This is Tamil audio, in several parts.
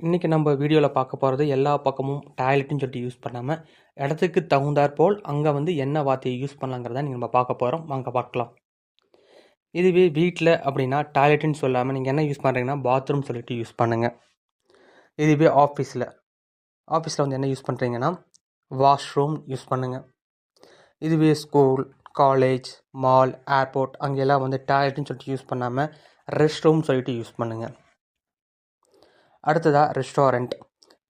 இன்றைக்கி நம்ம வீடியோவில் பார்க்க போகிறது எல்லா பக்கமும் டாய்லெட்டுன்னு சொல்லிட்டு யூஸ் பண்ணாமல் இடத்துக்கு தகுந்தாற்போல் அங்கே வந்து என்ன வார்த்தையை யூஸ் பண்ணலாங்கிறத நீங்கள் நம்ம பார்க்க போகிறோம். வாங்க பார்க்கலாம். இதுவே வீட்டில் அப்படின்னா டாய்லெட்டுன்னு சொல்லாமல் நீங்கள் என்ன யூஸ் பண்ணுறீங்கன்னா பாத்ரூம் சொல்லிட்டு யூஸ் பண்ணுங்கள். இதுவே ஆஃபீஸில் வந்து என்ன யூஸ் பண்ணுறீங்கன்னா வாஷ்ரூம் யூஸ் பண்ணுங்கள். இதுவே ஸ்கூல், காலேஜ், மால், ஏர்போர்ட் அங்கெல்லாம் வந்து டாய்லெட்டுன்னு சொல்லிட்டு யூஸ் பண்ணாமல் ரெஸ்ட் ரூம் சொல்லிட்டு யூஸ் பண்ணுங்கள். அடுத்ததாக ரெஸ்டாரண்ட்.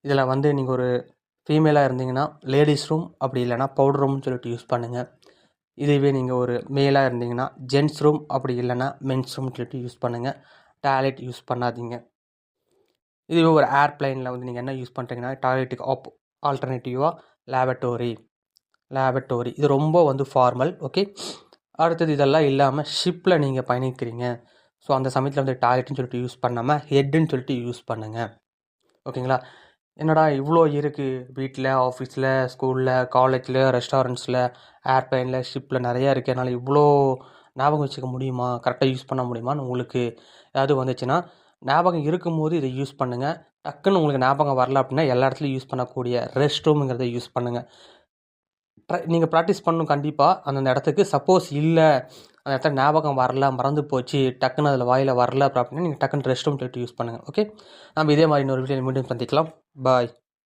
இதில் வந்து நீங்கள் ஒரு ஃபீமேலாக இருந்தீங்கன்னா லேடிஸ் ரூம், அப்படி இல்லைனா பவுடர் ரூம்னு சொல்லிட்டு யூஸ் பண்ணுங்கள். இதுவே நீங்கள் ஒரு மேலாக இருந்தீங்கன்னா ஜென்ட்ஸ் ரூம், அப்படி இல்லைனா மென்ஸ் ரூம்னு சொல்லிட்டு யூஸ் பண்ணுங்கள். டாய்லெட் யூஸ் பண்ணாதீங்க. இதுவே ஒரு ஏர்ப்ளைனில் வந்து நீங்கள் என்ன யூஸ் பண்ணுறீங்கன்னா டாய்லெட்டுக்கு ஆல்டர்னேட்டிவாக லேபட்டோரி இது ரொம்ப வந்து ஃபார்மல். ஓகே, அடுத்தது இதெல்லாம் இல்லாமல் ஷிப்பில் நீங்கள் பயணிக்கிறீங்க. ஸோ அந்த சமயத்தில் வந்து டாய்லெட்னு சொல்லிட்டு யூஸ் பண்ணாமல் ஹெட்டுன்னு சொல்லிட்டு யூஸ் பண்ணுங்கள். ஓகேங்களா? என்னடா இவ்வளோ இருக்குது, வீட்டில், ஆஃபீஸில், ஸ்கூலில், காலேஜில், ரெஸ்டாரண்ட்ஸில், ஏர்ப்ளைனில், ஷிப்பில் நிறையா இருக்குது, என்னால் இவ்வளோ ஞாபகம் வச்சுக்க முடியுமா, கரெக்டாக யூஸ் பண்ண முடியுமான்னு உங்களுக்கு ஏதாவது வந்துச்சுன்னா ஞாபகம் இருக்கும்போது இதை யூஸ் பண்ணுங்கள். டக்குன்னு உங்களுக்கு ஞாபகம் வரல அப்படின்னா எல்லா இடத்துலையும் யூஸ் பண்ணக்கூடிய ரெஸ்ட் ரூமுங்கிறத யூஸ் பண்ணுங்கள். நீங்கள் ப்ராக்டிஸ் பண்ணணும் கண்டிப்பாக அந்தந்த இடத்துக்கு. சப்போஸ் இல்லை அந்த இடத்துல ஞாபகம் வரல, மறந்து போச்சு, டக்குன்னு அதில் வாயில் வரல அப்படின்னா நீங்கள் டக்குன்னு ரெஸ்ட் ரூம் சொல்லிட்டு யூஸ் பண்ணுங்கள். ஓகே, நம்ம இதே மாதிரி இன்னொரு வீடியோ மீண்டும் சந்திக்கலாம். பாய்.